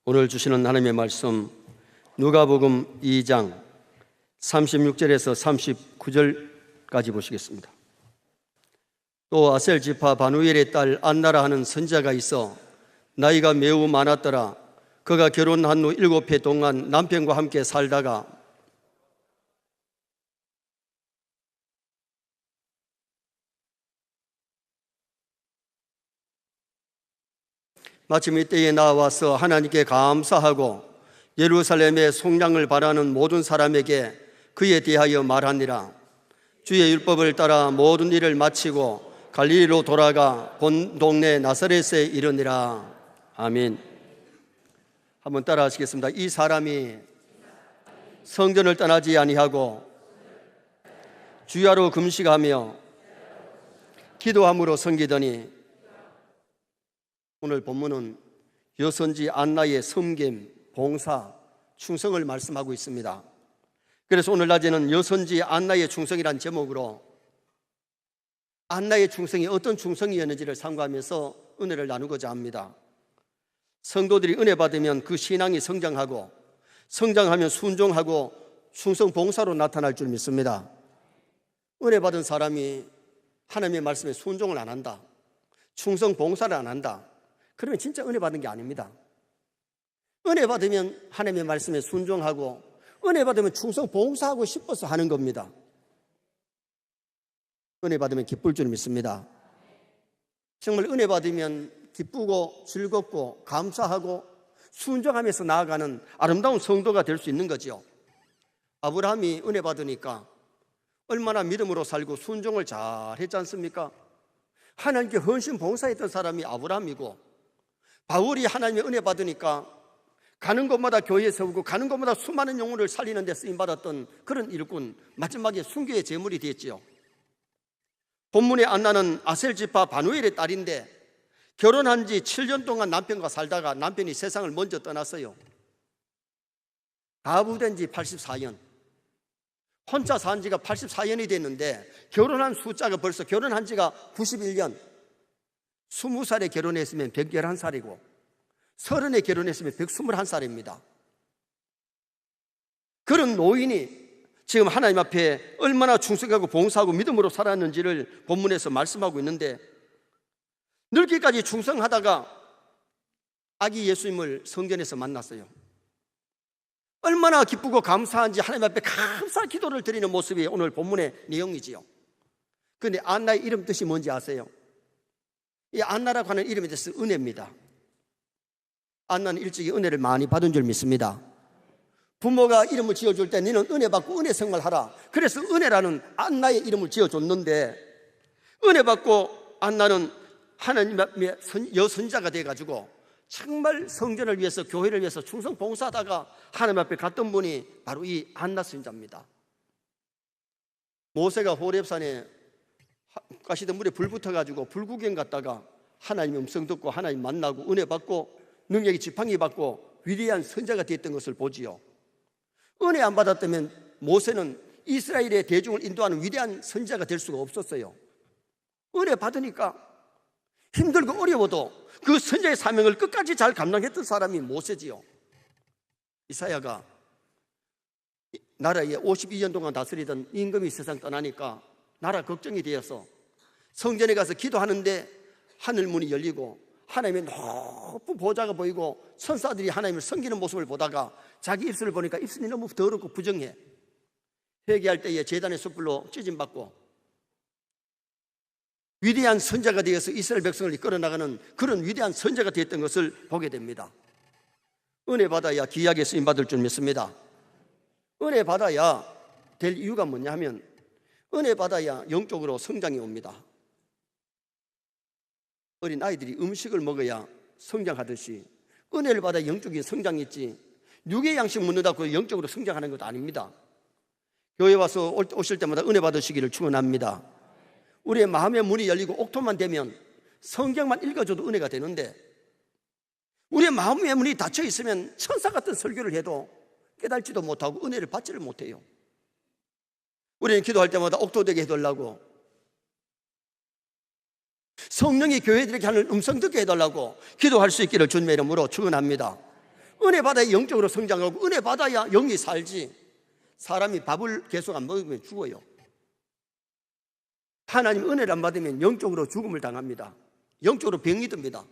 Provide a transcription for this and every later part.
오늘 주시는 하나님의 말씀 누가복음 2장 36절에서 39절까지 보시겠습니다. 또 아셀 지파 바누엘의 딸 안나라 하는 선지자가 있어 나이가 매우 많았더라. 그가 결혼한 후 7해 동안 남편과 함께 살다가 마침 이때에 나와서 하나님께 감사하고 예루살렘의 속량을 바라는 모든 사람에게 그에 대하여 말하니라. 주의 율법을 따라 모든 일을 마치고 갈릴리로 돌아가 본 동네 나사렛에 이르니라. 아멘. 한번 따라 하시겠습니다. 이 사람이 성전을 떠나지 아니하고 주야로 금식하며 기도함으로 섬기더니. 오늘 본문은 여선지 안나의 섬김, 봉사, 충성을 말씀하고 있습니다. 그래서 오늘 낮에는 여선지 안나의 충성이란 제목으로 안나의 충성이 어떤 충성이었는지를 상고하면서 은혜를 나누고자 합니다. 성도들이 은혜 받으면 그 신앙이 성장하고, 성장하면 순종하고 충성 봉사로 나타날 줄 믿습니다. 은혜 받은 사람이 하나님의 말씀에 순종을 안 한다, 충성 봉사를 안 한다, 그러면 진짜 은혜 받은 게 아닙니다. 은혜 받으면 하나님의 말씀에 순종하고, 은혜 받으면 충성 봉사하고 싶어서 하는 겁니다. 은혜 받으면 기쁠 줄 믿습니다. 정말 은혜 받으면 기쁘고 즐겁고 감사하고 순종하면서 나아가는 아름다운 성도가 될 수 있는 거죠. 아브라함이 은혜 받으니까 얼마나 믿음으로 살고 순종을 잘 했지 않습니까? 하나님께 헌신 봉사했던 사람이 아브라함이고, 바울이 하나님의 은혜 받으니까 가는 곳마다 교회에 세우고 가는 곳마다 수많은 영혼을 살리는 데 쓰임받았던 그런 일꾼, 마지막에 순교의 제물이 되었지요. 본문의 안나는 아셀 지파 바누엘의 딸인데 결혼한 지 7년 동안 남편과 살다가 남편이 세상을 먼저 떠났어요. 가부된 지 84년, 혼자 산 지가 84년이 됐는데 결혼한 숫자가 벌써 결혼한 지가 91년, 20살에 결혼했으면 111살이고 30에 결혼했으면 121살입니다. 그런 노인이 지금 하나님 앞에 얼마나 충성하고 봉사하고 믿음으로 살았는지를 본문에서 말씀하고 있는데, 늙기까지 충성하다가 아기 예수님을 성전에서 만났어요. 얼마나 기쁘고 감사한지 하나님 앞에 감사 기도를 드리는 모습이 오늘 본문의 내용이지요. 그런데 안나의 이름 뜻이 뭔지 아세요? 이 안나라고 하는 이름에 대해서 은혜입니다. 안나는 일찍이 은혜를 많이 받은 줄 믿습니다. 부모가 이름을 지어줄 때 너는 은혜 받고 은혜 생활하라, 그래서 은혜라는 안나의 이름을 지어줬는데, 은혜 받고 안나는 하나님의 여선자가 돼가지고 정말 성전을 위해서, 교회를 위해서 충성 봉사하다가 하나님 앞에 갔던 분이 바로 이 안나 선자입니다. 모세가 호렙산에 가시던 물에 불 붙어가지고 불구경 갔다가 하나님의 음성 듣고 하나님 만나고 은혜 받고 능력이 지팡이 받고 위대한 선자가 됐던 것을 보지요. 은혜 안 받았다면 모세는 이스라엘의 대중을 인도하는 위대한 선자가 될 수가 없었어요. 은혜 받으니까 힘들고 어려워도 그 선자의 사명을 끝까지 잘 감당했던 사람이 모세지요. 이사야가 나라에 52년 동안 다스리던 임금이 세상 떠나니까 나라 걱정이 되어서 성전에 가서 기도하는데 하늘 문이 열리고 하나님의 높은 보좌가 보이고 천사들이 하나님을 섬기는 모습을 보다가 자기 입술을 보니까 입술이 너무 더럽고 부정해. 회개할 때에 제단의 숯불로 찢음받고 위대한 선자가 되어서 이스라엘 백성을 이끌어나가는 그런 위대한 선자가 되었던 것을 보게 됩니다. 은혜 받아야 귀하게 쓰임받을 줄 믿습니다. 은혜 받아야 될 이유가 뭐냐 하면, 은혜 받아야 영적으로 성장이 옵니다. 어린 아이들이 음식을 먹어야 성장하듯이 은혜를 받아 영적인 성장이 있지, 육의 양식 먹는다고 영적으로 성장하는 것도 아닙니다. 교회 와서 오실 때마다 은혜 받으시기를 축원합니다. 우리의 마음의 문이 열리고 옥토만 되면 성경만 읽어줘도 은혜가 되는데, 우리의 마음의 문이 닫혀 있으면 천사 같은 설교를 해도 깨달지도 못하고 은혜를 받지를 못해요. 우리는 기도할 때마다 옥토되게 해달라고, 성령이 교회들에게 하는 음성 듣게 해달라고 기도할 수 있기를 주님의 이름으로 축원합니다. 은혜 받아야 영적으로 성장하고 은혜 받아야 영이 살지. 사람이 밥을 계속 안 먹으면 죽어요. 하나님 은혜를 안 받으면 영적으로 죽음을 당합니다. 영적으로 병이 듭니다.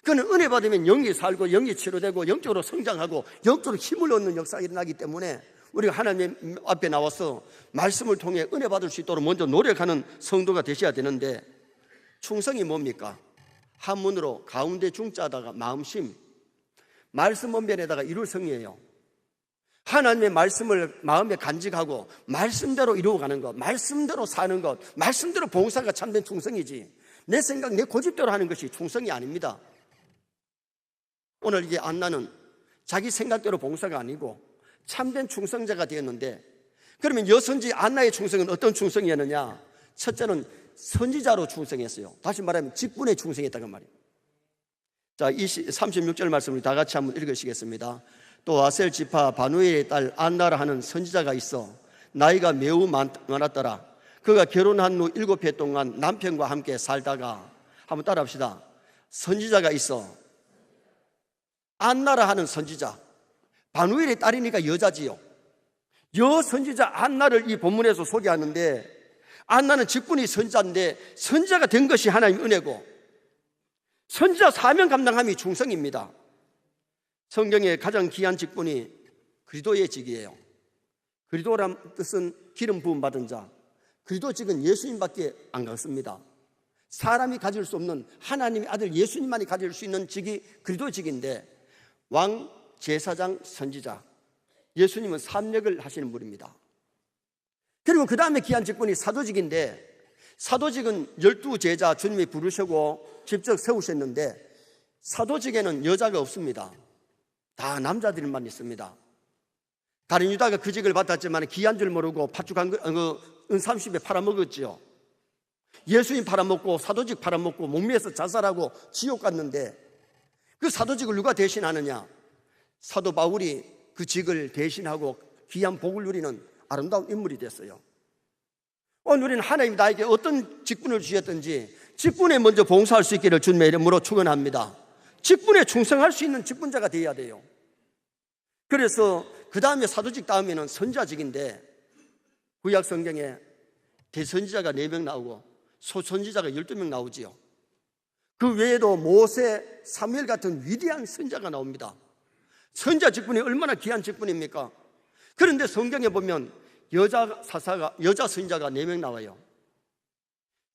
그는 은혜 받으면 영이 살고 영이 치료되고 영적으로 성장하고 영적으로 힘을 얻는 역사가 일어나기 때문에 우리가 하나님 앞에 나와서 말씀을 통해 은혜 받을 수 있도록 먼저 노력하는 성도가 되셔야 되는데, 충성이 뭡니까? 한문으로 가운데 중자다가 마음심, 말씀 언변에다가 이룰 성이에요. 하나님의 말씀을 마음에 간직하고 말씀대로 이루어가는 것, 말씀대로 사는 것, 말씀대로 봉사가 참된 충성이지, 내 생각, 내 고집대로 하는 것이 충성이 아닙니다. 오늘 이게 안나는 자기 생각대로 봉사가 아니고 참된 충성자가 되었는데, 그러면 여선지 안나의 충성은 어떤 충성이었느냐? 첫째는 선지자로 충성했어요. 다시 말하면 직분에 충성했다는 말이에요. 자, 36절 말씀을 다 같이 한번 읽으시겠습니다. 또 아셀 지파 바누엘의 딸 안나라 하는 선지자가 있어 나이가 매우 많았더라. 그가 결혼한 후 7해 동안 남편과 함께 살다가, 한번 따라합시다. 선지자가 있어. 안나라 하는 선지자, 바누엘의 딸이니까 여자지요. 여선지자 안나를 이 본문에서 소개하는데, 안나는 직분이 선지자인데 선지자가 된 것이 하나님 은혜고, 선지자 사명 감당함이 충성입니다. 성경의 가장 귀한 직분이 그리스도의 직이에요. 그리스도란 뜻은 기름 부음 받은 자, 그리스도직은 예수님밖에 안 갖습니다. 사람이 가질 수 없는 하나님의 아들 예수님만이 가질 수 있는 직이 그리스도직인데, 왕, 제사장, 선지자, 예수님은 삼역을 하시는 분입니다. 그리고 그 다음에 귀한 직분이 사도직인데, 사도직은 12제자 주님이 부르시고 직접 세우셨는데, 사도직에는 여자가 없습니다. 다 남자들만 있습니다. 다른 유다가 그 직을 받았지만 귀한 줄 모르고 팥죽한 은 30에 팔아먹었지요. 예수님 팔아먹고 사도직 팔아먹고 목매에서 자살하고 지옥 갔는데, 그 사도직을 누가 대신하느냐? 사도 바울이 그 직을 대신하고 귀한 복을 누리는 아름다운 인물이 됐어요. 오늘 우리는 하나님 나에게 어떤 직분을 주셨든지 직분에 먼저 봉사할 수 있기를 주님의 이름으로 축원합니다. 직분에 충성할 수 있는 직분자가 되어야 돼요. 그래서 그 다음에 사도직 다음에는 선지자직인데, 구약 성경에 대선지자가 4명 나오고 소선지자가 12명 나오지요. 그 외에도 모세, 사무엘 같은 위대한 선지자가 나옵니다. 선지자 직분이 얼마나 귀한 직분입니까? 그런데 성경에 보면 여자 선지자가 4명 나와요.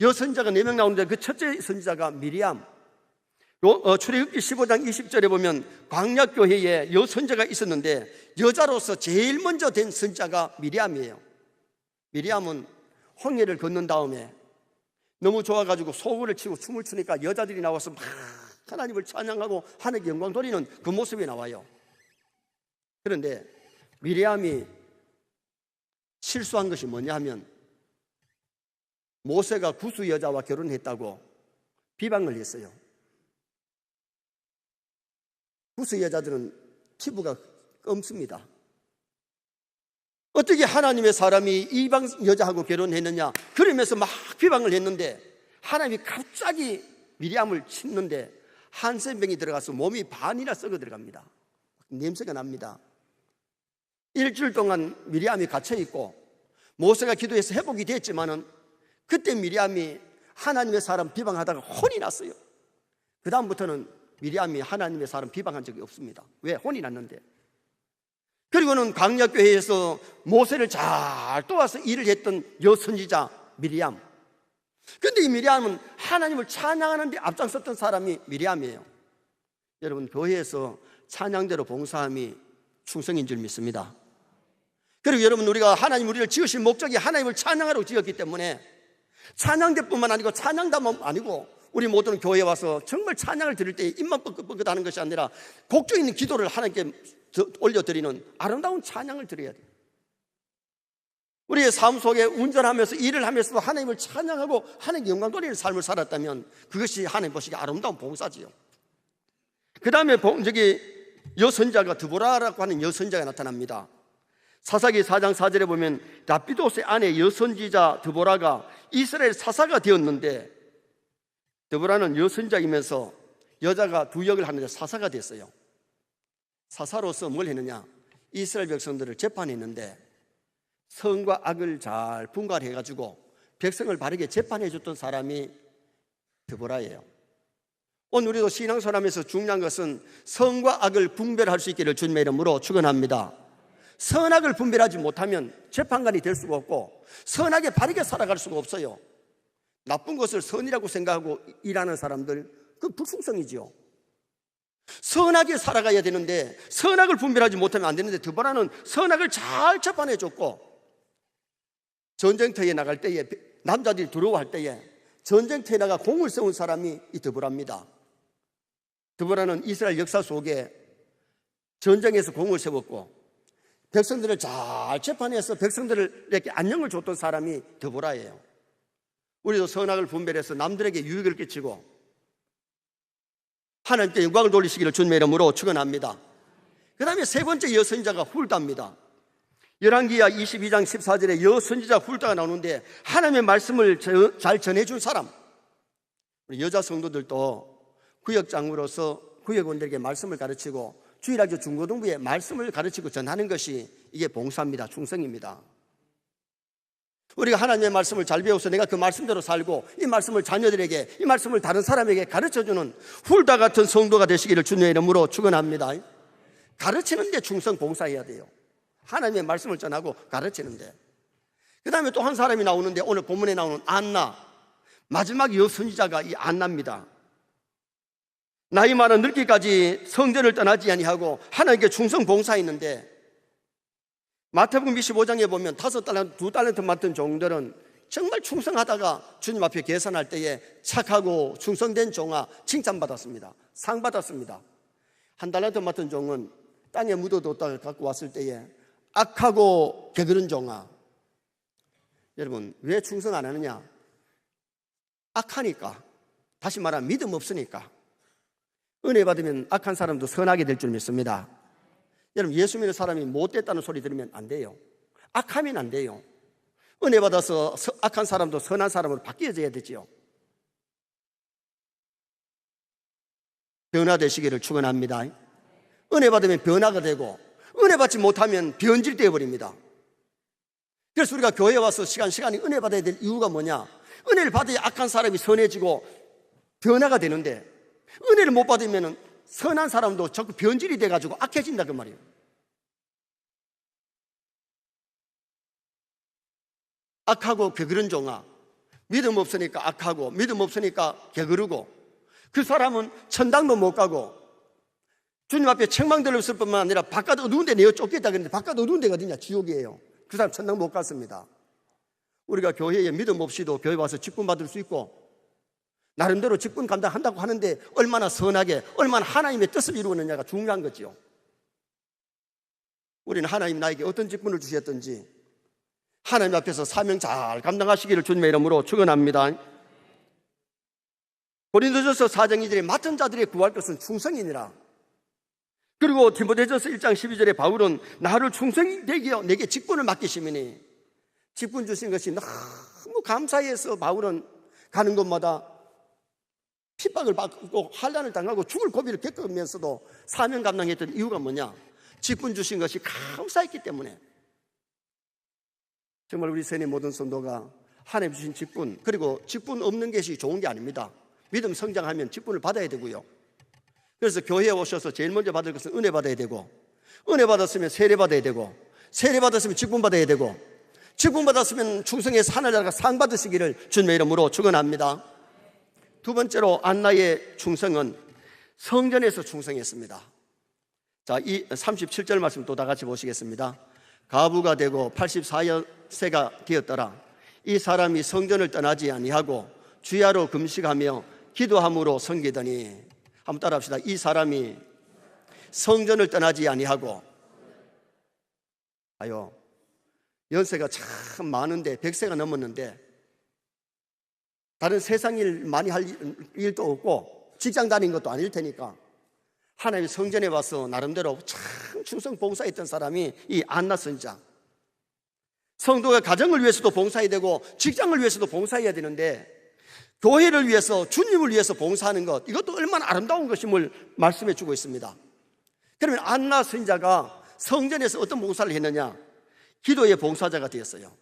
여선지자가 4명 나오는데 그 첫째 선지자가 미리암. 출애굽기 15장 20절에 보면 광야교회에 여선지자가 있었는데 여자로서 제일 먼저 된 선지자가 미리암이에요. 미리암은 홍해를 건넌 다음에 너무 좋아가지고 소구를 치고 춤을 추니까 여자들이 나와서 막 하나님을 찬양하고 하나님께 영광 돌리는 그 모습이 나와요. 그런데 미리암이 실수한 것이 뭐냐 하면, 모세가 구스 여자와 결혼했다고 비방을 했어요. 구스 여자들은 피부가 검습니다. 어떻게 하나님의 사람이 이방 여자하고 결혼했느냐, 그러면서 막 비방을 했는데, 하나님이 갑자기 미리암을 쳤는데 한센병이 들어가서 몸이 반이나 썩어 들어갑니다. 냄새가 납니다. 일주일 동안 미리암이 갇혀있고 모세가 기도해서 회복이 됐지만은, 그때 미리암이 하나님의 사람 비방하다가 혼이 났어요. 그 다음부터는 미리암이 하나님의 사람 비방한 적이 없습니다. 왜? 혼이 났는데. 그리고는 광야교회에서 모세를 잘 도와서 일을 했던 여선지자 미리암. 근데 이 미리암은 하나님을 찬양하는 데 앞장섰던 사람이 미리암이에요. 여러분, 교회에서 찬양대로 봉사함이 충성인 줄 믿습니다. 그리고 여러분, 우리가 하나님 우리를 지으신 목적이 하나님을 찬양하러 지었기 때문에 찬양대뿐만 아니고 찬양다만 아니고 우리 모두는 교회에 와서 정말 찬양을 드릴 때 입만 뻐긋뻐긋 하는 것이 아니라 곡조 있는 기도를 하나님께 올려드리는 아름다운 찬양을 드려야 돼요. 우리의 삶 속에 운전하면서 일을 하면서도 하나님을 찬양하고 하나님께 영광 돌리는 삶을 살았다면 그것이 하나님 보시기에 아름다운 봉사지요. 그 다음에 여선자가 드보라라고 하는 여선자가 나타납니다. 사사기 4장 4절에 보면 라피도스의 아내 여선지자 드보라가 이스라엘 사사가 되었는데, 드보라는 여선자이면서 여자가 두 역을 하는데 사사가 됐어요. 사사로서 뭘 했느냐? 이스라엘 백성들을 재판했는데 선과 악을 잘 분갈해가지고 백성을 바르게 재판해줬던 사람이 드보라예요. 오늘 우리도 신앙생활하면서 중요한 것은 선과 악을 분별할 수 있기를 주님의 이름으로 축원합니다. 선악을 분별하지 못하면 재판관이 될 수가 없고 선하게 바르게 살아갈 수가 없어요. 나쁜 것을 선이라고 생각하고 일하는 사람들, 그 불충성이지요. 선하게 살아가야 되는데 선악을 분별하지 못하면 안 되는데 드보라는 선악을 잘 재판해줬고 전쟁터에 나갈 때에 남자들이 두려워할 때에 전쟁터에 나가 공을 세운 사람이 이 드보라입니다. 드보라는 이스라엘 역사 속에 전쟁에서 공을 세웠고 백성들을 잘 재판해서 백성들에게 안녕을 줬던 사람이 드보라예요. 우리도 선악을 분별해서 남들에게 유익을 끼치고 하나님께 영광을 돌리시기를 주님의 이름으로 축원합니다. 그 다음에 세 번째 여선지자가 훌다입니다. 열왕기하 22장 14절에 여선지자 훌다가 나오는데 하나님의 말씀을 잘 전해준 사람. 우리 여자 성도들도 구역장으로서 구역원들에게 말씀을 가르치고 주일학교 중고등부에 말씀을 가르치고 전하는 것이 이게 봉사입니다. 충성입니다. 우리가 하나님의 말씀을 잘 배워서 내가 그 말씀대로 살고 이 말씀을 자녀들에게, 이 말씀을 다른 사람에게 가르쳐주는 훌다 같은 성도가 되시기를 주님의 이름으로 축원합니다. 가르치는데 충성 봉사해야 돼요. 하나님의 말씀을 전하고 가르치는데. 그 다음에 또 한 사람이 나오는데 오늘 본문에 나오는 안나, 마지막 여선지자가 이 안나입니다. 나이 많은 늙기까지 성전을 떠나지 아니하고 하나님께 충성 봉사했는데 마태복음 25장에 보면 5달란트, 2달란트 맡은 종들은 정말 충성하다가 주님 앞에 계산할 때에 착하고 충성된 종아 칭찬받았습니다. 상 받았습니다. 1달란트 맡은 종은 땅에 묻어뒀다가 갖고 왔을 때에 악하고 게으른 종아. 여러분, 왜 충성 안 하느냐? 악하니까. 다시 말하면 믿음 없으니까. 은혜 받으면 악한 사람도 선하게 될 줄 믿습니다. 여러분, 예수 믿는 사람이 못됐다는 소리 들으면 안 돼요. 악하면 안 돼요. 은혜 받아서 악한 사람도 선한 사람으로 바뀌어져야 되지요. 변화되시기를 축원합니다. 은혜 받으면 변화가 되고 은혜 받지 못하면 변질되어 버립니다. 그래서 우리가 교회에 와서 시간이 은혜 받아야 될 이유가 뭐냐? 은혜를 받아야 악한 사람이 선해지고 변화가 되는데 은혜를 못 받으면 선한 사람도 자꾸 변질이 돼가지고 악해진다 그 말이에요. 악하고 게으른 종아, 믿음 없으니까 악하고 믿음 없으니까 게으르고 그 사람은 천당도 못 가고 주님 앞에 책망들었을 뿐만 아니라 바깥 어두운 데 내어 쫓겠다 그랬는데 바깥 어두운 데가 어디냐? 지옥이에요. 그 사람 천당 못 갔습니다. 우리가 교회에 믿음 없이도 교회 와서 직분 받을 수 있고 나름대로 직분 감당한다고 하는데 얼마나 선하게 얼마나 하나님의 뜻을 이루느냐가 중요한 거지요. 우리는 하나님 나에게 어떤 직분을 주셨든지 하나님 앞에서 사명 잘 감당하시기를 주님의 이름으로 축원합니다. 고린도전서 4장 2절에 맡은 자들의 구할 것은 충성이니라. 그리고 디모데전서 1장 12절에 바울은 나를 충성이 되게 내게 직분을 맡기시미니, 직분 주신 것이 너무 감사해서 바울은 가는 곳마다 핍박을 받고 환난을 당하고 죽을 고비를 겪으면서도 사명 감당했던 이유가 뭐냐? 직분 주신 것이 감사했기 때문에. 정말 우리 세뇌 모든 성도가 하나님 주신 직분, 그리고 직분 없는 것이 좋은 게 아닙니다. 믿음 성장하면 직분을 받아야 되고요. 그래서 교회에 오셔서 제일 먼저 받을 것은 은혜 받아야 되고, 은혜 받았으면 세례 받아야 되고, 세례 받았으면 직분 받아야 되고, 직분 받았으면 충성해서 하늘나라가 상 받으시기를 주님의 이름으로 축원합니다. 두 번째로 안나의 충성은 성전에서 충성했습니다. 자, 이 37절 말씀 또 다 같이 보시겠습니다. 가부가 되고 84세가 되었더라. 이 사람이 성전을 떠나지 아니하고 주야로 금식하며 기도함으로 섬기더니, 한번 따라합시다. 이 사람이 성전을 떠나지 아니하고, 아요, 연세가 참 많은데 100세가 넘었는데 다른 세상 일 많이 할 일도 없고 직장 다닌 것도 아닐 테니까 하나님의 성전에 와서 나름대로 참 충성 봉사했던 사람이 이 안나 선지자. 성도가 가정을 위해서도 봉사해야 되고 직장을 위해서도 봉사해야 되는데 교회를 위해서, 주님을 위해서 봉사하는 것, 이것도 얼마나 아름다운 것임을 말씀해 주고 있습니다. 그러면 안나 선지자가 성전에서 어떤 봉사를 했느냐? 기도의 봉사자가 되었어요.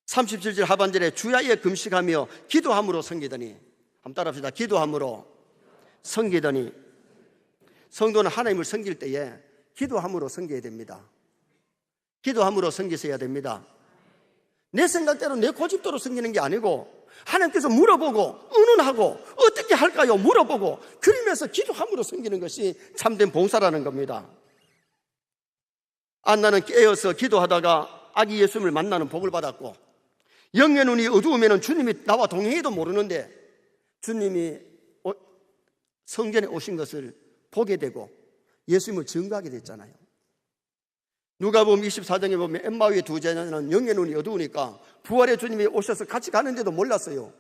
37절 하반절에 주야에 금식하며 기도함으로 섬기더니, 한번 따라합시다. 기도함으로 섬기더니. 성도는 하나님을 섬길 때에 기도함으로 섬겨야 됩니다. 기도함으로 섬기셔야 됩니다. 내 생각대로 내 고집대로 섬기는 게 아니고 하나님께서 물어보고 의논하고 어떻게 할까요? 물어보고 그러면서 기도함으로 섬기는 것이 참된 봉사라는 겁니다. 안나는 깨어서 기도하다가 아기 예수님을 만나는 복을 받았고, 영의 눈이 어두우면 주님이 나와 동행해도 모르는데 주님이 성전에 오신 것을 보게 되고 예수님을 증거하게 됐잖아요. 누가복음 24장에 보면 엠마오의 두 제자는 영의 눈이 어두우니까 부활의 주님이 오셔서 같이 가는데도 몰랐어요.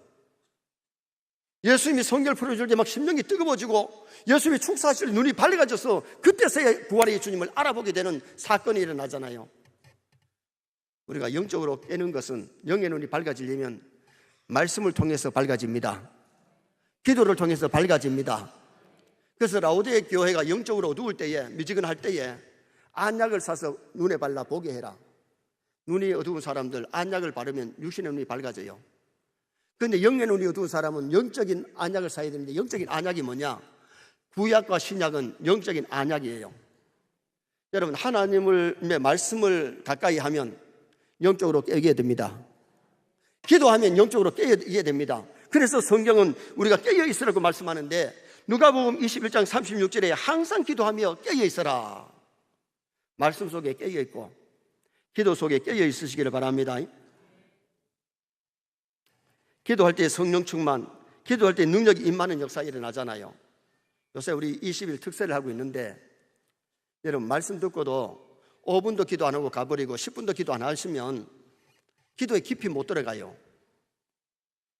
예수님이 성결 풀어줄 때 막 심령이 뜨거워지고 예수님이 축사하실 눈이 밝아져서 그때서야 부활의 주님을 알아보게 되는 사건이 일어나잖아요. 우리가 영적으로 깨는 것은, 영의 눈이 밝아지려면 말씀을 통해서 밝아집니다. 기도를 통해서 밝아집니다. 그래서 라오디게 교회가 영적으로 어두울 때에, 미지근할 때에 안약을 사서 눈에 발라 보게 해라. 눈이 어두운 사람들 안약을 바르면 육신의 눈이 밝아져요. 그런데 영의 눈이 어두운 사람은 영적인 안약을 사야 되는데, 영적인 안약이 뭐냐? 구약과 신약은 영적인 안약이에요. 여러분, 하나님의 말씀을 가까이 하면 영적으로 깨게 됩니다. 기도하면 영적으로 깨게 됩니다. 그래서 성경은 우리가 깨어 있으라고 말씀하는데, 누가복음 21장 36절에 항상 기도하며 깨어 있어라. 말씀 속에 깨어 있고 기도 속에 깨어 있으시기를 바랍니다. 기도할 때 성령 충만, 기도할 때 능력이 임하는 역사가 일어나잖아요. 요새 우리 20일 특세를 하고 있는데, 여러분 말씀 듣고도 5분도 기도 안 하고 가버리고 10분도 기도 안 하시면 기도에 깊이 못 들어가요.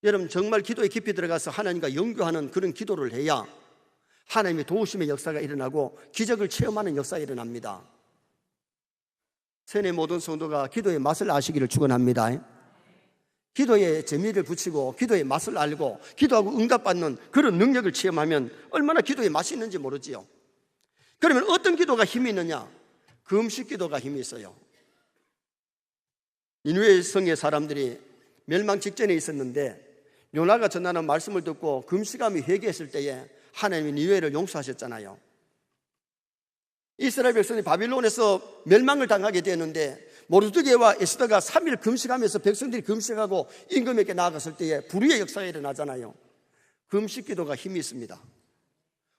여러분 정말 기도에 깊이 들어가서 하나님과 연교하는 그런 기도를 해야 하나님의 도우심의 역사가 일어나고 기적을 체험하는 역사가 일어납니다. 세뇌 모든 성도가 기도의 맛을 아시기를 축원합니다. 기도에 재미를 붙이고 기도의 맛을 알고 기도하고 응답받는 그런 능력을 체험하면 얼마나 기도의 맛이 있는지 모르지요. 그러면 어떤 기도가 힘이 있느냐? 금식 기도가 힘이 있어요. 니느웨 성의 사람들이 멸망 직전에 있었는데 요나가 전하는 말씀을 듣고 금식하며 회개했을 때에 하나님이 니느웨를 용서하셨잖아요. 이스라엘 백성이 바빌론에서 멸망을 당하게 되었는데 모르드게와 에스더가 3일 금식하면서 백성들이 금식하고 임금에게 나아갔을 때에 불의의 역사가 일어나잖아요. 금식 기도가 힘이 있습니다.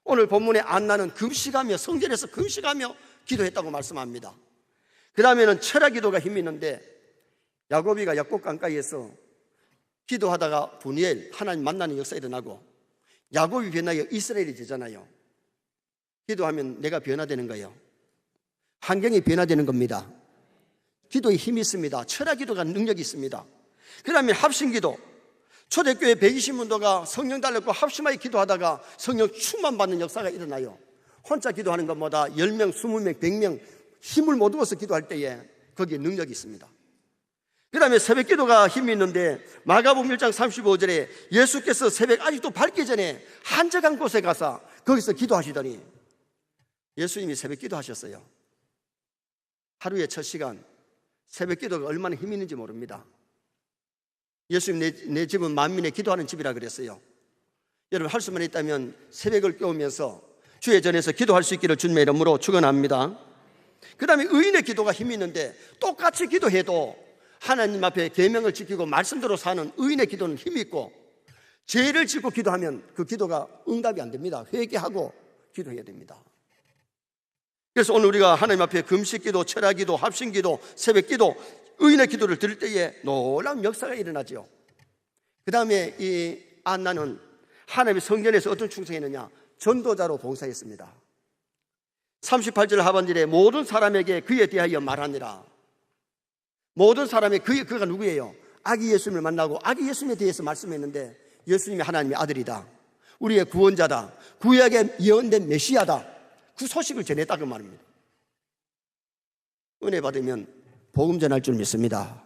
오늘 본문의 안나는 금식하며, 성전에서 금식하며 기도했다고 말씀합니다. 그 다음에는 철학 기도가 힘이 있는데, 야곱이가 약곡 강가에서 기도하다가 분이엘 하나님 만나는 역사가 일어나고 야곱이 변하여 이스라엘이 되잖아요. 기도하면 내가 변화되는 거예요. 환경이 변화되는 겁니다. 기도에 힘이 있습니다. 철학 기도가 능력이 있습니다. 그 다음에 합심기도, 초대교회 120문도가 성령 달렸고 합심하여 기도하다가 성령 충만 받는 역사가 일어나요. 혼자 기도하는 것보다 10명, 20명, 100명 힘을 모두어서 기도할 때에 거기에 능력이 있습니다. 그 다음에 새벽 기도가 힘이 있는데 마가복음 1장 35절에 예수께서 새벽 아직도 밝기 전에 한적한 곳에 가서 거기서 기도하시더니, 예수님이 새벽 기도하셨어요. 하루의 첫 시간 새벽 기도가 얼마나 힘이 있는지 모릅니다. 예수님 내 집은 만민의 기도하는 집이라 그랬어요. 여러분 할 수만 있다면 새벽을 깨우면서 주의 전에서 기도할 수 있기를 주님의 이름으로 축원합니다. 그 다음에 의인의 기도가 힘이 있는데 똑같이 기도해도 하나님 앞에 계명을 지키고 말씀대로 사는 의인의 기도는 힘이 있고, 죄를 짓고 기도하면 그 기도가 응답이 안 됩니다. 회개하고 기도해야 됩니다. 그래서 오늘 우리가 하나님 앞에 금식기도, 철야기도, 합심기도, 새벽기도, 의인의 기도를 드릴 때에 놀라운 역사가 일어나죠. 그 다음에 이 안나는 하나님의 성전에서 어떤 충성했느냐? 전도자로 봉사했습니다. 38절 하반절에 모든 사람에게 그에 대하여 말하니라. 모든 사람의 그가 누구예요? 아기 예수님을 만나고 아기 예수님에 대해서 말씀했는데, 예수님이 하나님의 아들이다, 우리의 구원자다, 구약에 예언된 메시아다, 그 소식을 전했다 그 말입니다. 은혜 받으면 복음 전할 줄 믿습니다.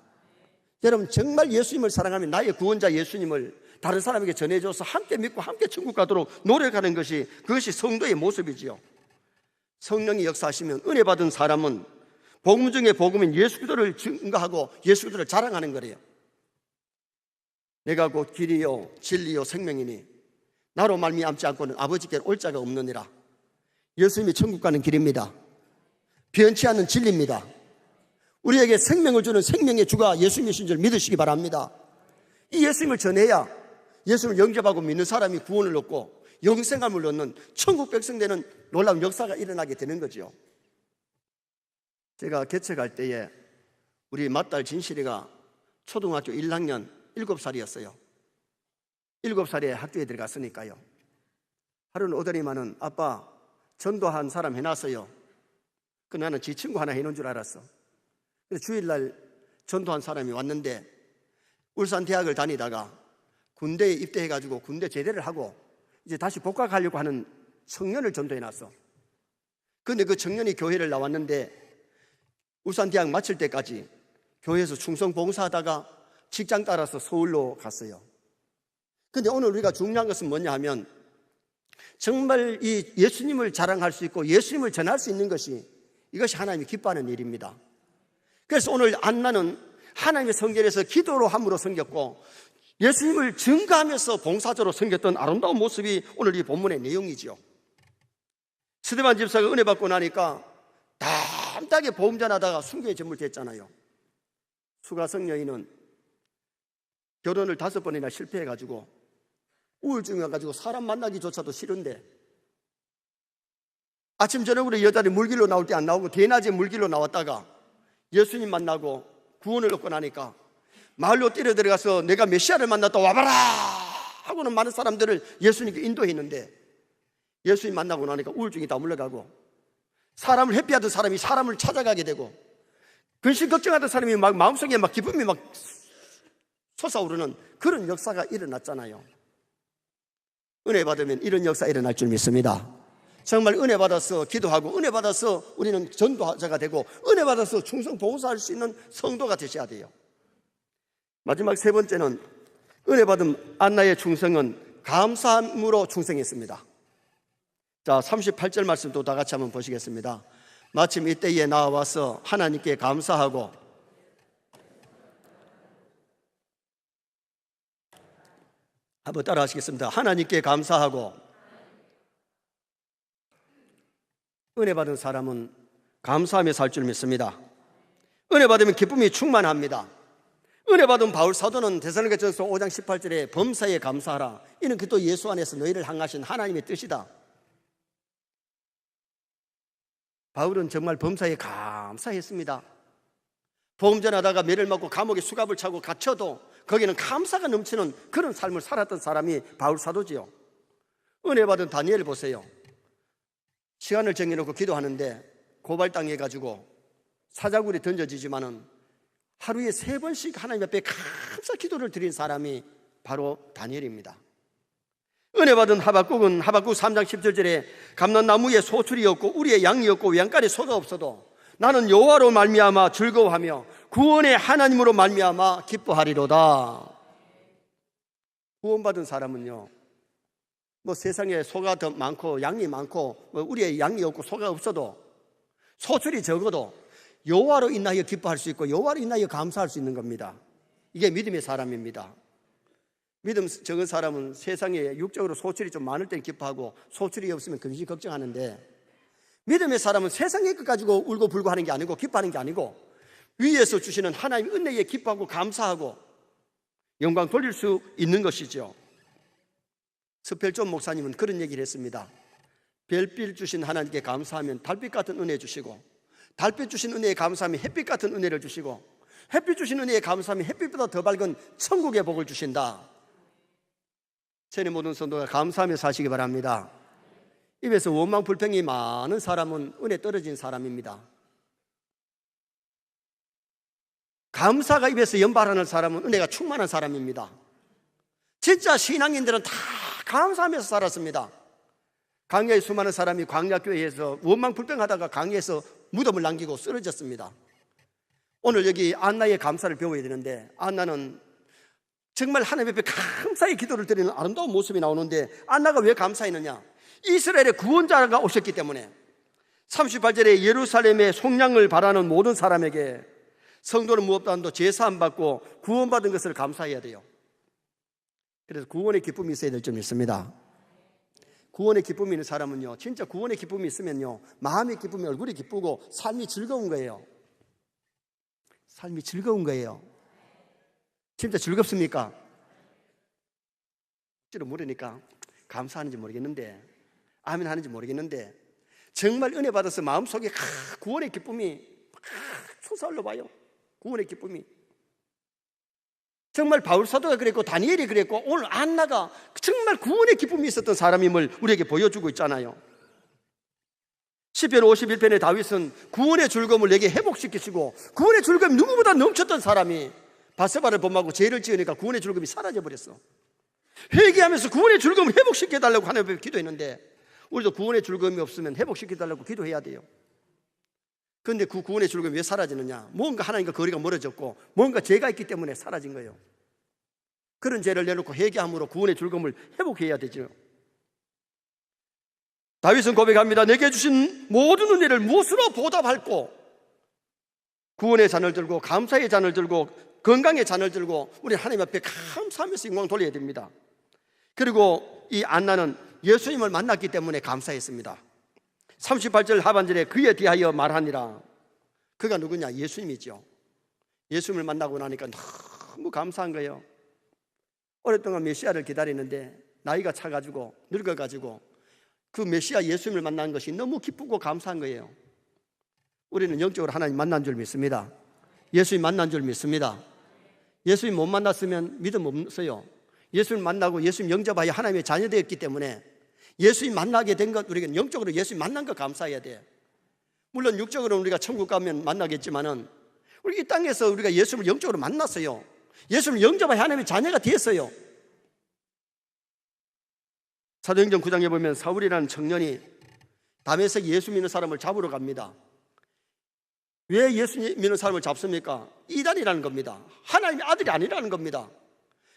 여러분 정말 예수님을 사랑하면 나의 구원자 예수님을 다른 사람에게 전해줘서 함께 믿고 함께 천국 가도록 노력하는 것이, 그것이 성도의 모습이지요. 성령이 역사하시면 은혜 받은 사람은 복음 중에 복음인 예수 그리스도를 증거하고 예수 그리스도를 자랑하는 거래요. 내가 곧 길이요 진리요 생명이니 나로 말미암지 않고는 아버지께 올 자가 없느니라. 예수님이 천국 가는 길입니다. 변치 않는 진리입니다. 우리에게 생명을 주는 생명의 주가 예수님이신 줄 믿으시기 바랍니다. 이 예수님을 전해야 예수님을 영접하고 믿는 사람이 구원을 얻고 영생함을 얻는 천국 백성 되는 놀라운 역사가 일어나게 되는 거죠. 제가 개척할 때에 우리 맏딸 진실이가 초등학교 1학년 7살이었어요. 7살에 학교에 들어갔으니까요. 하루는 오더니만은 아빠 전도한 사람 해놨어요. 나는 지 친구 하나 해놓은 줄 알았어. 그래서 주일날 전도한 사람이 왔는데 울산 대학을 다니다가 군대에 입대해가지고 군대 제대를 하고 이제 다시 복학하려고 하는 청년을 전도해놨어. 그런데 그 청년이 교회를 나왔는데 울산 대학 마칠 때까지 교회에서 충성 봉사하다가 직장 따라서 서울로 갔어요. 그런데 오늘 우리가 중요한 것은 뭐냐 하면 정말 이 예수님을 자랑할 수 있고 예수님을 전할 수 있는 것이 이것이 하나님이 기뻐하는 일입니다. 그래서 오늘 안나는 하나님의 성전에서 기도로 함으로 섬겼고 예수님을 증거하면서 봉사자로 섬겼던 아름다운 모습이 오늘 이 본문의 내용이죠. 스데반 집사가 은혜 받고 나니까 담대하게 보험 전하다가 순교의 제물 됐잖아요. 수가성 여인은 결혼을 5번이나 실패해가지고 우울증이 와가지고 사람 만나기조차도 싫은데 아침 저녁으로 여자들이 물길로 나올 때 안 나오고 대낮에 물길로 나왔다가 예수님 만나고 구원을 얻고 나니까 마을로 뛰어 들어가서 내가 메시아를 만났다 와봐라 하고는 많은 사람들을 예수님께 인도했는데 예수님 만나고 나니까 우울증이 다 물러가고 사람을 회피하던 사람이 사람을 찾아가게 되고 근심 걱정하던 사람이 막 마음속에 막 기쁨이 막 솟아오르는 그런 역사가 일어났잖아요. 은혜 받으면 이런 역사 일어날 줄 믿습니다. 정말 은혜 받아서 기도하고 은혜 받아서 우리는 전도자가 되고 은혜 받아서 충성 봉사할 수 있는 성도가 되셔야 돼요. 마지막 세 번째는 은혜 받은 안나의 충성은 감사함으로 충성했습니다. 자, 38절 말씀도 다 같이 한번 보시겠습니다. 마침 이때에 나와서 하나님께 감사하고 한번 따라 하시겠습니다. 하나님께 감사하고 은혜 받은 사람은 감사하며 살 줄 믿습니다. 은혜 받으면 기쁨이 충만합니다. 은혜 받은 바울 사도는 데살로니가전서 5장 18절에 범사에 감사하라. 이는 그도 예수 안에서 너희를 향하신 하나님의 뜻이다. 바울은 정말 범사에 감사했습니다. 복음 전하다가 매를 맞고 감옥에 수갑을 차고 갇혀도 거기는 감사가 넘치는 그런 삶을 살았던 사람이 바울 사도지요. 은혜 받은 다니엘 보세요. 시간을 정해놓고 기도하는데 고발당해가지고 사자굴에 던져지지만은 하루에 3번씩 하나님 앞에 감사 기도를 드린 사람이 바로 다니엘입니다. 은혜 받은 하박국은 하박국 3장 17절에 감람나무에 소출이 없고 우리의 양이 없고 외양간에 소가 없어도 나는 여호와로 말미암아 즐거워하며 구원의 하나님으로 말미암아 기뻐하리로다. 구원받은 사람은요, 뭐 세상에 소가 더 많고 양이 많고 뭐 우리의 양이 없고 소가 없어도 소출이 적어도 여호와로 인하여 기뻐할 수 있고 여호와로 인하여 감사할 수 있는 겁니다. 이게 믿음의 사람입니다. 믿음 적은 사람은 세상에 육적으로 소출이 좀 많을 땐 기뻐하고 소출이 없으면 근심 걱정하는데 믿음의 사람은 세상의 것 가지고 울고 불고 하는 게 아니고 기뻐하는 게 아니고 위에서 주시는 하나님 은혜에 기뻐하고 감사하고 영광 돌릴 수 있는 것이죠. 스펠존 목사님은 그런 얘기를 했습니다. 별빛 주신 하나님께 감사하면 달빛 같은 은혜 주시고 달빛 주신 은혜에 감사하면 햇빛 같은 은혜를 주시고 햇빛 주신 은혜에 감사하면 햇빛보다 더 밝은 천국의 복을 주신다. 저희 모든 성도가 감사하며 사시기 바랍니다. 입에서 원망 불평이 많은 사람은 은혜 떨어진 사람입니다. 감사가 입에서 연발하는 사람은 은혜가 충만한 사람입니다. 진짜 신앙인들은 다 감사하면서 살았습니다. 광야에 수많은 사람이 광야교회에서 원망 불평하다가 강에서 무덤을 남기고 쓰러졌습니다. 오늘 여기 안나의 감사를 배워야 되는데 안나는 정말 하나님 앞에 감사의 기도를 드리는 아름다운 모습이 나오는데 안나가 왜 감사했느냐? 이스라엘의 구원자가 오셨기 때문에 38절에 예루살렘의 속량을 바라는 모든 사람에게 성도는 무엇보다도 제사함 받고 구원받은 것을 감사해야 돼요. 그래서 구원의 기쁨이 있어야 될 점이 있습니다. 구원의 기쁨이 있는 사람은요, 진짜 구원의 기쁨이 있으면요, 마음의 기쁨이 얼굴이 기쁘고 삶이 즐거운 거예요. 삶이 즐거운 거예요. 진짜 즐겁습니까? 억지로 물으니까 감사하는지 모르겠는데, 아멘 하는지 모르겠는데, 정말 은혜 받아서 마음속에 구원의 기쁨이 솟아올라 봐요. 구원의 기쁨이. 정말 바울 사도가 그랬고 다니엘이 그랬고 오늘 안나가 정말 구원의 기쁨이 있었던 사람임을 우리에게 보여주고 있잖아요. 시편 51편의 다윗은 구원의 즐거움을 내게 회복시키시고, 구원의 즐거움이 누구보다 넘쳤던 사람이 바세바를 범하고 죄를 지으니까 구원의 즐거움이 사라져버렸어. 회개하면서 구원의 즐거움을 회복시켜달라고 하나님 앞에 기도했는데, 우리도 구원의 즐거움이 없으면 회복시켜달라고 기도해야 돼요. 그런데 그 구원의 즐거움이 왜 사라지느냐? 뭔가 하나님과 거리가 멀어졌고 뭔가 죄가 있기 때문에 사라진 거예요. 그런 죄를 내놓고 회개함으로 구원의 즐거움을 회복해야 되죠. 다윗은 고백합니다. 내게 주신 모든 은혜를 무엇으로 보답할꼬? 구원의 잔을 들고 감사의 잔을 들고 건강의 잔을 들고 우리 하나님 앞에 감사하면서 영광 돌려야 됩니다. 그리고 이 안나는 예수님을 만났기 때문에 감사했습니다. 38절 하반절에 그에 대하여 말하니라. 그가 누구냐? 예수님이죠. 예수님을 만나고 나니까 너무 감사한 거예요. 오랫동안 메시아를 기다리는데 나이가 차가지고 늙어가지고 그 메시아 예수님을 만난 것이 너무 기쁘고 감사한 거예요. 우리는 영적으로 하나님 만난 줄 믿습니다. 예수님 만난 줄 믿습니다. 예수님 못 만났으면 믿음 없어요. 예수님 만나고 예수님 영접하여 하나님의 자녀 되었기 때문에 예수님 만나게 된 것, 우리가 영적으로 예수님 만난 거 감사해야 돼요. 물론 육적으로는 우리가 천국 가면 만나겠지만은 우리 이 땅에서 우리가 예수님을 영적으로 만났어요. 예수님을 영접하여 하나님의 자녀가 되었어요. 사도행전 9장에 보면 사울이라는 청년이 다메섹 예수 믿는 사람을 잡으러 갑니다. 왜 예수 믿는 사람을 잡습니까? 이단이라는 겁니다. 하나님의 아들이 아니라는 겁니다.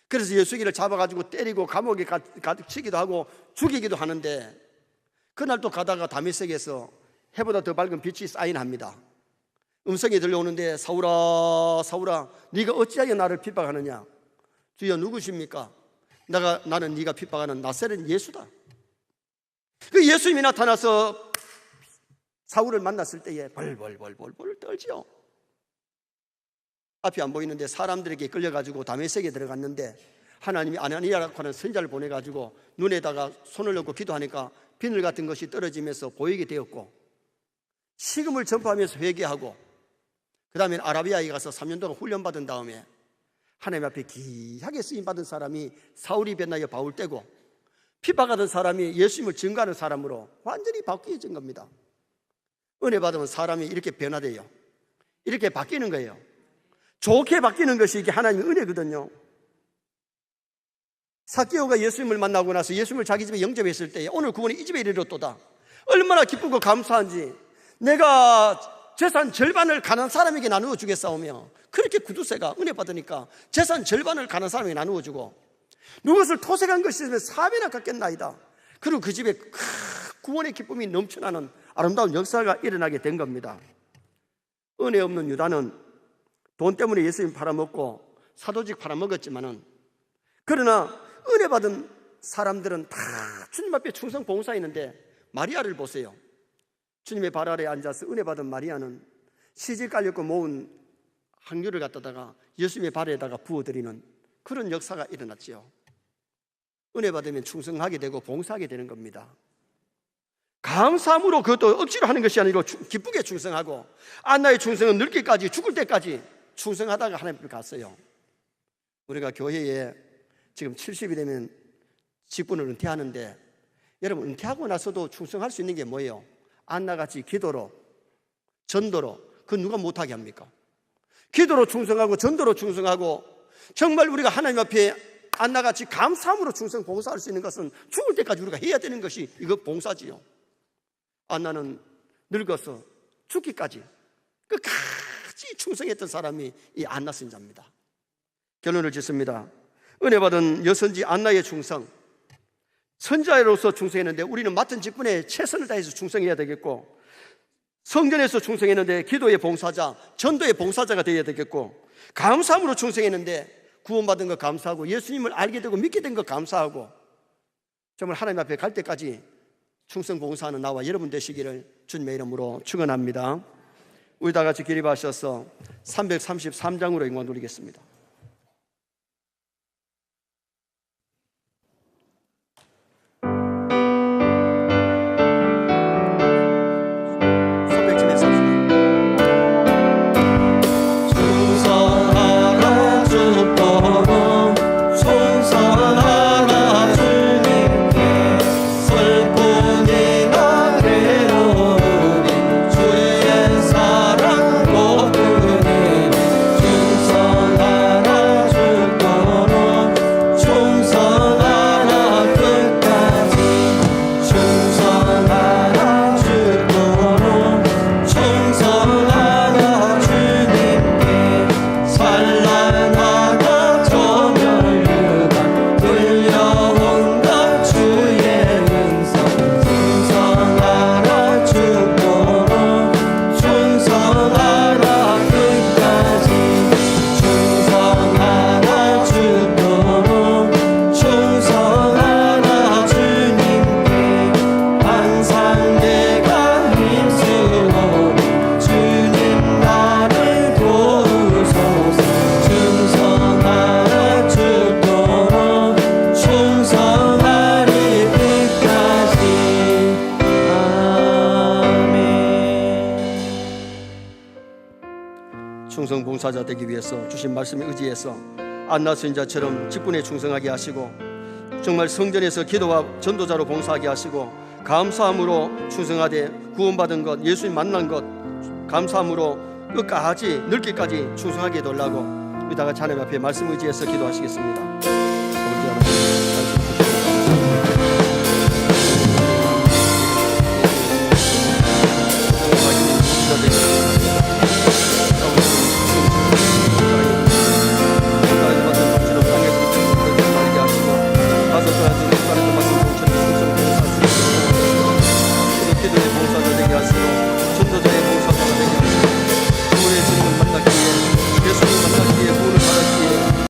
그래서 예수기를 잡아가지고 때리고 감옥에 가득 치기도 하고 죽이기도 하는데, 그날 또 가다가 다메섹에서 해보다 더 밝은 빛이 사인합니다. 음성이 들려오는데 사울아 사울아 네가 어찌하여 나를 핍박하느냐? 주여 누구십니까? 나는 네가 핍박하는 나사렛 예수다. 그 예수님이 나타나서 사울을 만났을 때에 벌벌 떨지요. 앞이 안 보이는데 사람들에게 끌려가지고 다메섹에 들어갔는데 하나님이 아나니아라고 하는 선자를 보내가지고 눈에다가 손을 넣고 기도하니까 비늘 같은 것이 떨어지면서 보이게 되었고, 식음을 전파하면서 회개하고, 그 다음에 아라비아에 가서 3년 동안 훈련받은 다음에 하나님 앞에 귀하게 쓰임받은 사람이 사울이 변하여 바울 때고, 핍박하던 사람이 예수님을 증거하는 사람으로 완전히 바뀌어진 겁니다. 은혜 받으면 사람이 이렇게 변화돼요. 이렇게 바뀌는 거예요. 좋게 바뀌는 것이 이게 하나님의 은혜거든요. 삭개오가 예수님을 만나고 나서 예수님을 자기 집에 영접했을 때 오늘 구원이 이 집에 이르렀도다. 얼마나 기쁘고 감사한지. 내가 재산 절반을 가난한 사람에게 나누어 주겠사오며, 그렇게 구두쇠가 은혜 받으니까 재산 절반을 가난한 사람에게 나누어 주고, 누구를 토색한 것이 있으면 4배나 갚겠나이다. 그리고 그 집에 구원의 기쁨이 넘쳐나는 아름다운 역사가 일어나게 된 겁니다. 은혜 없는 유다는 돈 때문에 예수님 팔아먹고 사도직 팔아먹었지만은, 그러나 은혜 받은 사람들은 다 주님 앞에 충성 봉사했는데, 마리아를 보세요. 주님의 발 아래에 앉아서 은혜 받은 마리아는 시집 깔렸고 모은 항유를 갖다가 예수님의 발에다가 부어드리는 그런 역사가 일어났지요. 은혜 받으면 충성하게 되고 봉사하게 되는 겁니다. 감사함으로 그것도 억지로 하는 것이 아니고 기쁘게 충성하고, 안나의 충성은 늙기까지 죽을 때까지 충성하다가 하나님 앞에 갔어요. 우리가 교회에 지금 70이 되면 직분을 은퇴하는데, 여러분 은퇴하고 나서도 충성할 수 있는 게 뭐예요? 안나같이 기도로, 전도로. 그건 누가 못하게 합니까? 기도로 충성하고 전도로 충성하고, 정말 우리가 하나님 앞에 안나같이 감사함으로 충성 봉사할 수 있는 것은 죽을 때까지 우리가 해야 되는 것이 이거 봉사지요. 안나는 늙어서 죽기까지 끝까지 충성했던 사람이 이 안나 선자입니다. 결론을 짓습니다. 은혜 받은 여선지 안나의 충성, 선자로서 충성했는데 우리는 맡은 직분에 최선을 다해서 충성해야 되겠고, 성전에서 충성했는데 기도의 봉사자, 전도의 봉사자가 되어야 되겠고, 감사함으로 충성했는데 구원받은 것 감사하고, 예수님을 알게 되고 믿게 된 것 감사하고, 정말 하나님 앞에 갈 때까지 충성 봉사하는 나와 여러분 되시기를 주님의 이름으로 축원합니다. 우리 다 같이 기립하셔서 333장으로 영광 돌리겠습니다. 충성 봉사자 되기 위해서 주신 말씀에 의지해서 안나 선지자처럼 직분에 충성하게 하시고, 정말 성전에서 기도와 전도자로 봉사하게 하시고, 감사함으로 충성하되 구원받은 것, 예수님 만난 것 감사함으로 끝까지 늙기까지 충성하게 해달라고 우리 다 같이 하나님 앞에 말씀 의지해서 기도하시겠습니다.